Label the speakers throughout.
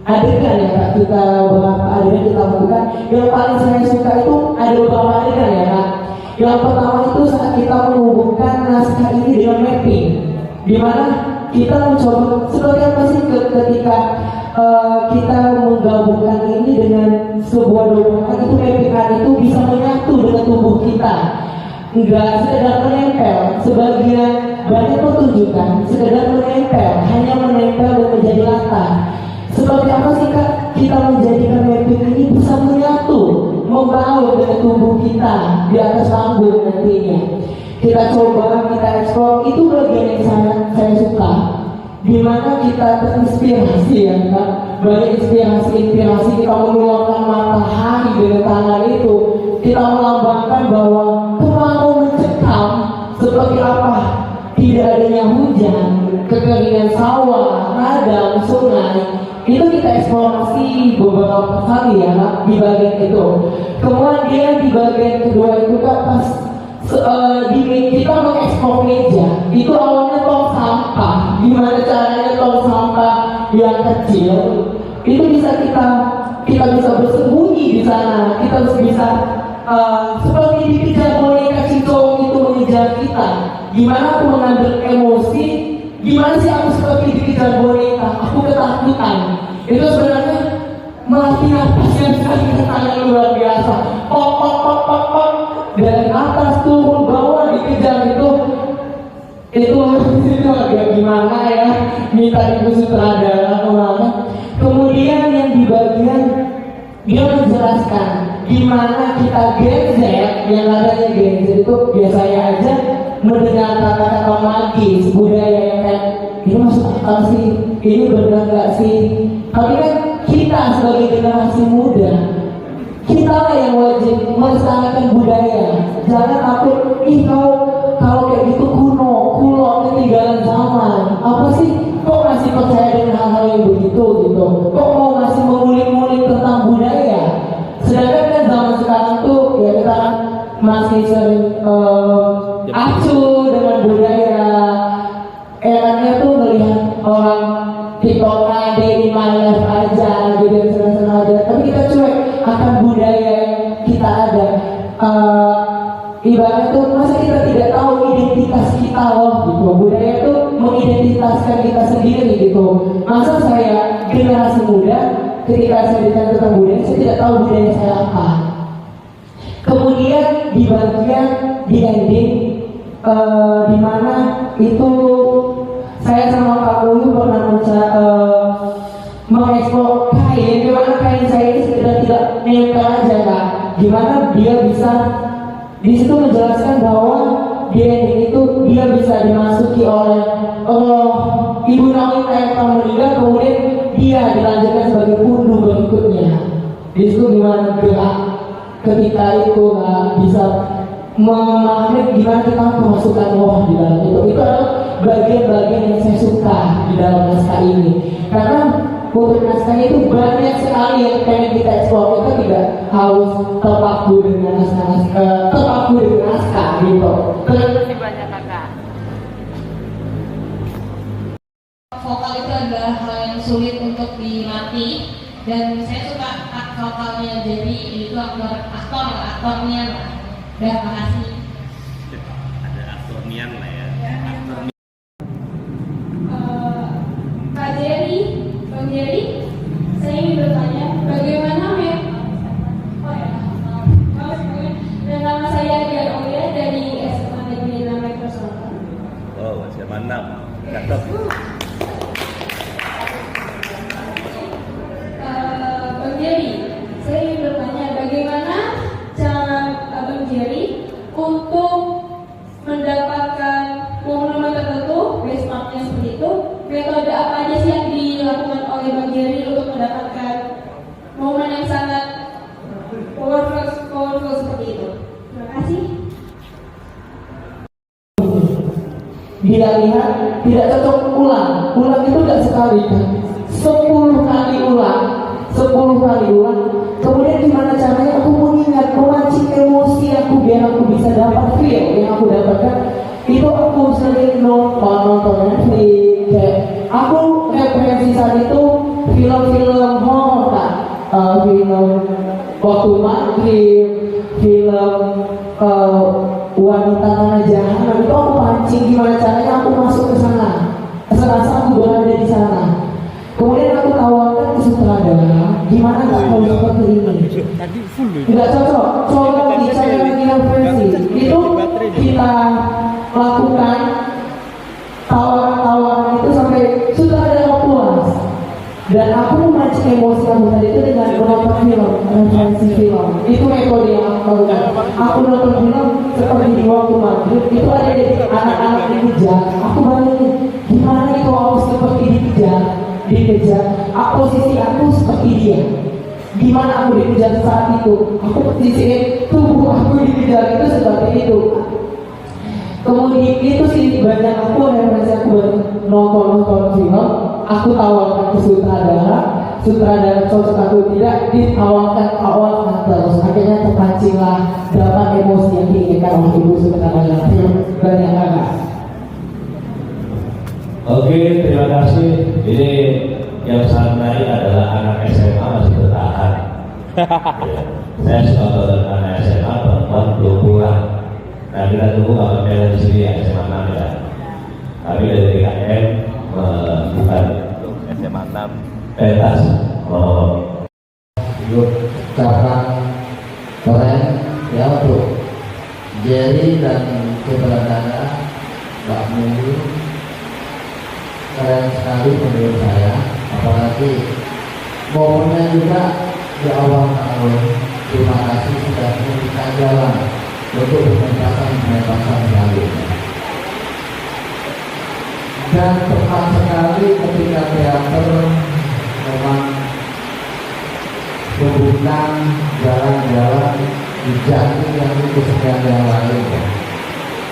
Speaker 1: adegan ya Kak, kita beberapa adegan kita lakukan. Yang paling saya suka itu ada beberapa adegan ya Kak. Yang pertama itu saat kita menghubungkan naskah ini dengan mapping, di mana kita mencoba seperti apa sih ketika kita menggabungkan ini dengan sebuah dokumen itu, mapping itu bisa menyatu dengan tubuh kita, enggak sekedar menempel. Sebagian banyak pertunjukan sekedar menempel, hanya menempel dan menjadi latar. Seperti apa sih Kak kita menjadikan mapping ini bisa menyatu, membaur dengan tubuh kita di atas panggung nantinya. Kita coba, kita eksplor, itu bagian yang saya suka, dimana kita terinspirasi ya Kak. Banyak inspirasi kita mengeluarkan matahari dengan tangan itu, kita melambangkan bahwa kemarau mencekam seperti apa, tidak adanya hujan, kekeringan sawah, ladang, sungai. Itu kita eksplorasi beberapa kali ya di bagian itu. Kemudian di bagian kedua itu Kak, pas kita mengeksplor meja, itu awalnya tong sampah. Gimana caranya tong sampah yang kecil itu bisa kita bisa bersembunyi di sana. Kita bisa seperti dikejar boneka cicong itu mengejar kita. Gimana aku mengambil emosi, gimana sih aku seperti dikejar boneka, aku ketakutan. Itu sebenarnya melatih napas yang sangat luar biasa. Pop pop pop pop pop, dari atas turun bawah dikejar itu agak gimana ya, minta ibu sutradara kemana. Kemudian yang di bagian dia menjelaskan gimana kita Gen Z, yang adanya Gen Z itu biasanya aja mendengar kata-kata magis budaya yang kayak ini masuk akal sih, ini benar nggak sih? Tapi kan kita sebagai generasi muda, kita lah yang wajib melestarikan budaya. Jangan takut, kalau kayak gitu kuno, ketinggalan zaman. Apa sih? Kok masih percaya dengan hal-hal yang begitu gitu? Kok mau masih mengulik-ngulik tentang budaya? Sedangkan kan zaman sekarang tuh ya kita masih sering acuh dengan budaya. Enaknya tuh melihat orang TikTok aja, di live aja gitu, senang-senang aja. Tapi kita cuek akan budaya yang kita ada. Ibaratnya tuh masa kita tidak tahu identitas kita loh gitu. Budaya tuh mengidentitaskan kita sendiri gitu. Masa saya generasi muda ketika saya ditanya tentang budaya, saya tidak tahu budaya saya apa. Kemudian di bagian di ending di mana itu saya sama Kak Uyu pernah mengeksplor kain, gimana kain saya ini sekedar tidak nempel aja Kak. Gimana dia bisa di situ menjelaskan bahwa di ending itu dia bisa dimasuki oleh Ibu Nawita yang telah meninggal, kemudian dia dilanjutkan sebagai pundu berikutnya. Di situ gimana gerak ketika itu bisa memahami gimana kita memasukkan roh di dalam itu. Itu adalah bagian-bagian yang saya suka di dalam naskah ini. Karena untuk naskah itu banyak sekali yang pengen kita eksplor. Kita tidak harus terpaku dengan naskah gitu.
Speaker 2: Terima kasih banyak Kakak. Vokal itu adalah hal yang sulit untuk dilatih, dan saya suka vokalnya, jadi itu aktornya lah. Udah, makasih.
Speaker 3: Ada aktornian lah ya.
Speaker 4: Kak Jerry, Bang Jerry, saya ingin bertanya, bagaimana dan nama saya Dian Olia dari SMA Negeri 6 Metro Selatan.
Speaker 3: Oh, SMA 6. Cakep.
Speaker 4: Bang Jerry, saya ingin bertanya, bagaimana cara Bang Jerry untuk mendapatkan momen-momen tertentu, best partnya seperti itu, metode apa aja sih yang dilakukan oleh Bang Jerry untuk mendapatkan momen yang sangat powerful seperti itu? Terima kasih.
Speaker 1: Dia lihat tidak cocok ulang itu tidak sekali kan, 10 kali ulang. Kemudian gimana caranya aku mengingat, memancing emosi aku biar aku bisa dapat feel yang aku dapatkan. Itu aku sering nonton Netflix, aku referensi saat itu film-film film Waktu Maghrib, film Wanita Tanah Jahanam, itu aku pancing gimana caranya aku masuk ke sana, serasa aku berada di sana. Kemudian aku tawarkan ke sutradara, gimana nggak kalau seperti ini? Nggak cocok, coba dicari lagi referensi. Itu kita lakukan tawaran-tawaran itu sampai sutradara puas. Dan aku memancing emosi kamu tadi itu dengan menonton film, referensi film. Itu metode yang aku lakukan. Aku nonton film seperti di Waktu Maghrib, itu ada di anak-anak dikejar. Aku bayangin, gimana nih kalau aku seperti dikejar, posisi aku seperti dia. Gimana aku dikejar saat itu? Aku posisiin tubuh aku dikejar itu seperti itu. Kemudian itu sih banyak aku referensi aku nonton film. Aku tawarkan ke sutradara cocok atau tidak, ditawarkan terus. Akhirnya terpancinglah dapat emosi yang diinginkan oleh ibu sutradara film banyak agak.
Speaker 5: Oke, terima kasih. Ini yang sangat menarik adalah anak SMA masih bertahan. Ya. Saya suka nonton anak SMA perempuan belum pulang. Nah, kita tunggu kalau kalian di sini ya SMA 6 ya. Kami dari DKM bukan
Speaker 3: SMA 6
Speaker 5: pentas.
Speaker 6: Ucapan keren ya untuk Jerry dan sutradara Mbak Mungu, keren sekali menurut saya, apalagi momennya juga di awal tahun. Terima kasih sudah membuka jalan untuk pementasan selanjutnya. Dan tepat sekali ketika teater memang membuka jalan-jalan di Jati yang itu sekian yang lain.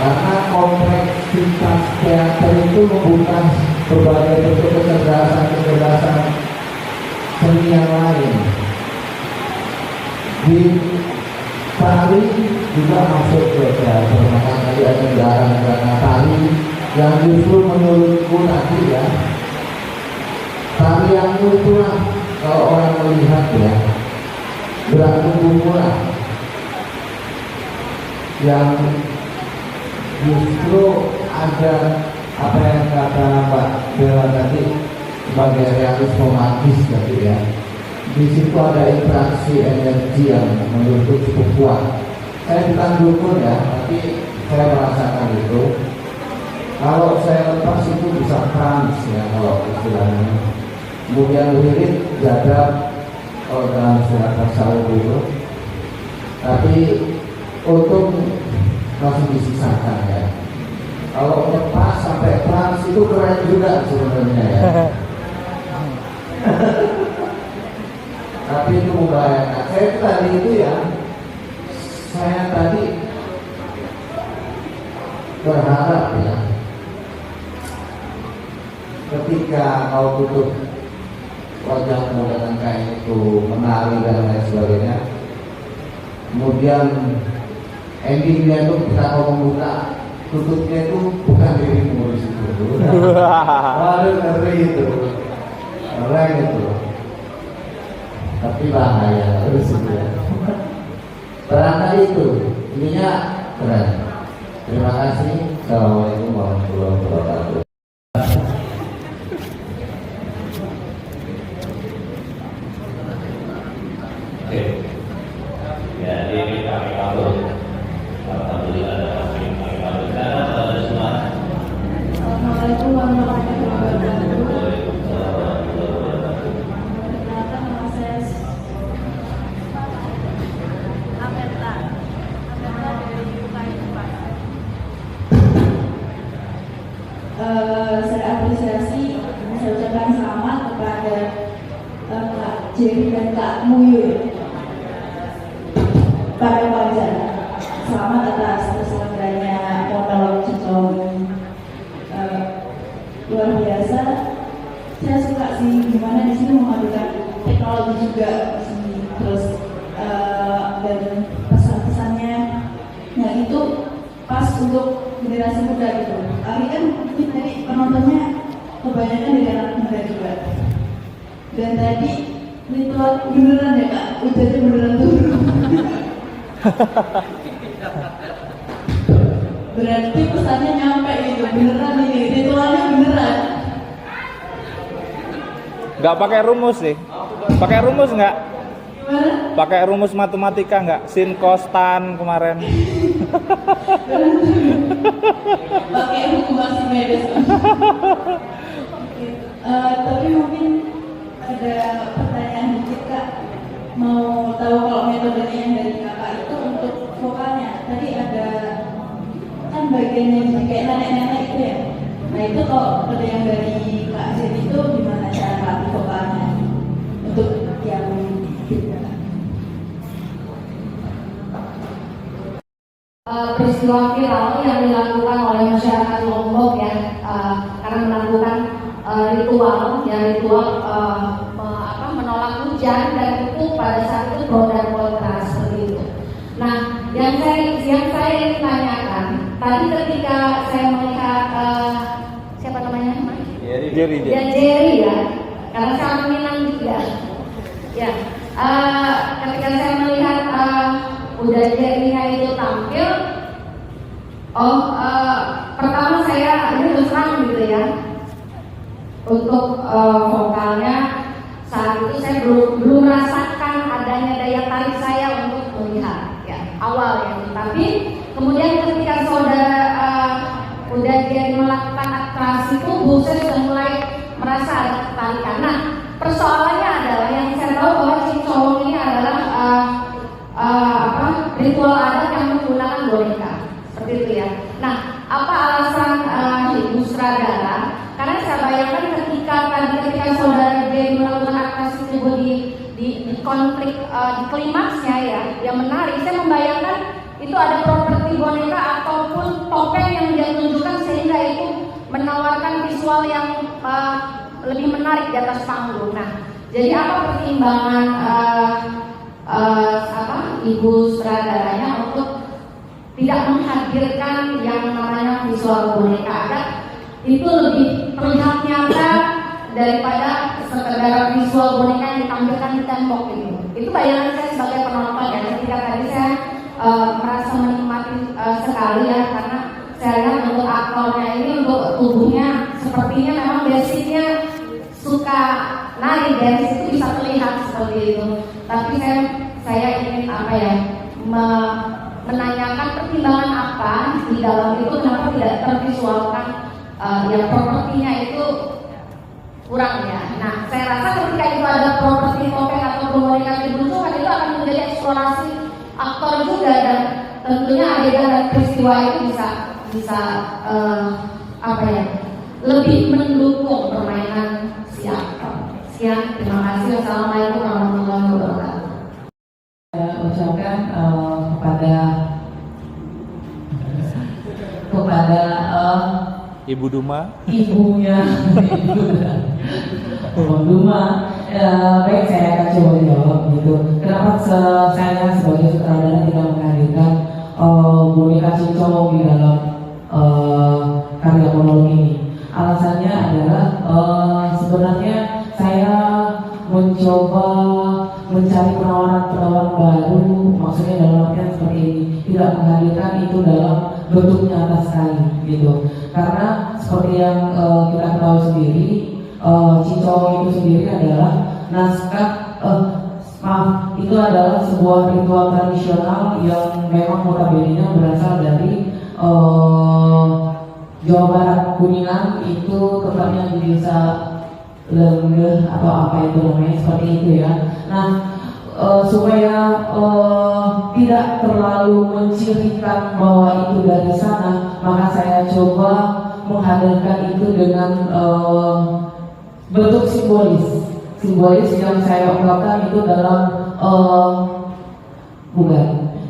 Speaker 6: Karena kompleksitas teater itu membuka berbagai bentuk kecerdasan seni yang lain. Di tari juga masuk ke teater, maka tadi ada negara tari yang justru menurutku tadi ya, tari yang itulah kalau orang melihat ya, gerak tubuhnya yang justru ada apa yang kata Mbak Bella tadi sebagai realisme magis tadi ya. Di situ ada interaksi energi yang menurutku cukup kuat. Saya bukan dukun ya, tapi saya merasakan itu. Kalau saya lepas itu bisa trans ya kalau istilahnya. Kemudian lirik jadab kalau dalam istilah tasawuf itu. Tapi untuk masih disisakan ya. Kalau lepas sampai trans itu keren juga sebenarnya ya. Tapi itu membahayakan. Saya tadi itu ya, saya tadi berharap ya, ketika kau tutup wajahmu dengan kain itu, menari dan lain sebagainya, kemudian endingnya itu kita kau membuka, tutupnya itu bukan dirimu di situ. Waduh, ngeri itu, keren itu. Tapi bahaya terus itu ya. Barangkali itu intinya keren. Terima kasih. Assalamualaikum warahmatullahi wabarakatuh.
Speaker 5: Oke. Ya, ini kami kabur. Alhamdulillah ada kami kabur. Ada semua.
Speaker 4: Assalamualaikum warahmatullahi wabarakatuh. Saya apresiasi, saya ucapkan selamat kepada Kak Jerry dan Kak Muyu pada wajar. Selamat atas terselenggaranya monolog Cicong. Luar biasa. Saya suka sih gimana di sini memadukan teknologi juga di sini. Terus dan pesan-pesannya yang itu pas untuk generasi muda gitu. Tapi kan mungkin tadi penontonnya kebanyakan dari anak muda juga. Dan tadi Ritual beneran ya kak, hujannya beneran turun. Berarti pesannya nyampe gitu, beneran ini, ritualnya beneran.
Speaker 7: Nggak pakai rumus sih. Pakai rumus nggak?
Speaker 4: Gimana?
Speaker 7: Pakai rumus matematika nggak? Sin, cos, tan kemarin.
Speaker 4: Pakai buku masih medis. Tapi mungkin ada pertanyaan dikit kak. Mau tahu kalau metodenya yang dari kakak itu untuk vokalnya. Tadi ada kan bagiannya jadi kayak nenek-nenek itu ya. Nah itu kalau ada yang dari kak Zen itu gimana cara latih vokalnya untuk yang
Speaker 2: peristiwa viral yang dilakukan oleh masyarakat Lombok ya, karena melakukan ritual menolak hujan, dan itu pada saat itu pro dan kontra seperti itu. Nah, yang saya ingin tanyakan tadi ketika saya melihat siapa namanya?
Speaker 7: Jerry.
Speaker 2: Ya Jerry ya, karena saya Minang juga. Ya, ketika saya melihat udah Jerry-nya itu tampil, pertama saya ini terus terang gitu ya, untuk vokalnya saat itu saya belum merasakan adanya daya tarik saya untuk melihat ya awalnya, tapi kemudian ketika saudara udah Jerry melakukan atraksi tubuh, saya sudah mulai merasa ada ketarikan. Nah, persoalannya adalah yang saya tahu bahwa cincong ini adalah ritual adat yang menggunakan boneka seperti itu ya. Nah, apa alasan ibu sutradara? Karena saya bayangkan ketika saudara Jerry melakukan atraksi tubuh di konflik di klimaksnya ya, yang menarik. Saya membayangkan itu ada properti boneka ataupun topeng yang dia tunjukkan sehingga itu menawarkan visual yang lebih menarik di atas panggung. Nah, jadi apa pertimbangan ibu sutradaranya untuk tidak menghadirkan yang namanya visual boneka adat? Itu lebih terlihat nyata daripada sekedar visual boneka yang ditampilkan di tembok itu. Itu bayangan saya sebagai penonton ya. Ketika tadi saya merasa menikmati sekali ya, karena saya lihat untuk aktornya ini, untuk tubuhnya sepertinya memang basicnya suka nari, dance itu bisa terlihat seperti itu. Tapi saya ingin menanyakan pertimbangan apa di dalam itu, kenapa tidak tervisualkan yang propertinya itu kurang ya. Nah, saya rasa ketika itu ada properti topeng atau boneka dimunculkan, itu akan menjadi eksplorasi aktor juga, dan tentunya adegan dan peristiwa itu bisa lebih mendukung permainan si aktor. Sekian, terima kasih. Wassalamualaikum warahmatullahi wabarakatuh.
Speaker 1: Saya ucapkan kepada
Speaker 7: Ibu Duma.
Speaker 1: ibunya Duma, baik, saya akan coba jawab gitu. Kenapa saya sebagai sutradara tidak menghadirkan boneka cincong di dalam karya monolog ini? Alasannya adalah sebenarnya saya mencoba mencari penawaran baru, maksudnya dalam artian seperti ini, tidak menghadirkan itu dalam bentuk nyata sekali gitu. Karena seperti yang kita ketahui sendiri, cincong itu sendiri adalah naskah itu adalah sebuah ritual tradisional yang memang notabene-nya berasal dari Jawa Barat, Kuningan, itu tepatnya di desa Lenggeh atau apa itu namanya, seperti itu ya. Nah, supaya tidak terlalu mencirikan bahwa itu dari sana, maka saya coba menghadirkan itu dengan bentuk simbolis yang saya ungkapkan itu dalam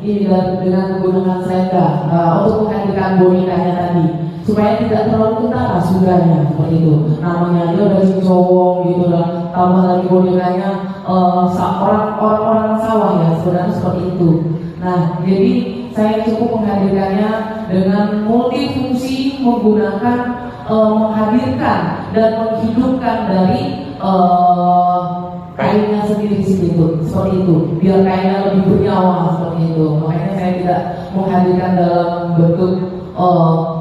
Speaker 1: dengan menggunakan selendang untuk menghadirkan bonekanya tadi, supaya tidak terlalu kentara sudahnya seperti itu. Namanya aja udah cincong gitu lah, tambah lagi bonekanya orang sawah ya, sebenarnya seperti itu. Nah, jadi saya cukup menghadirkannya dengan multifungsi, menggunakan menghadirkan dan menghidupkan dari kainnya sendiri seperti itu, biar kainnya lebih bernyawa seperti itu. Makanya saya tidak menghadirkan dalam bentuk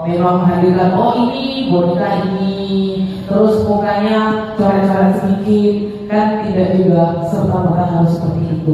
Speaker 1: memang menghadirkan ini boneka ini, terus mukanya coret-coret sedikit, kan tidak juga serta merta harus seperti itu.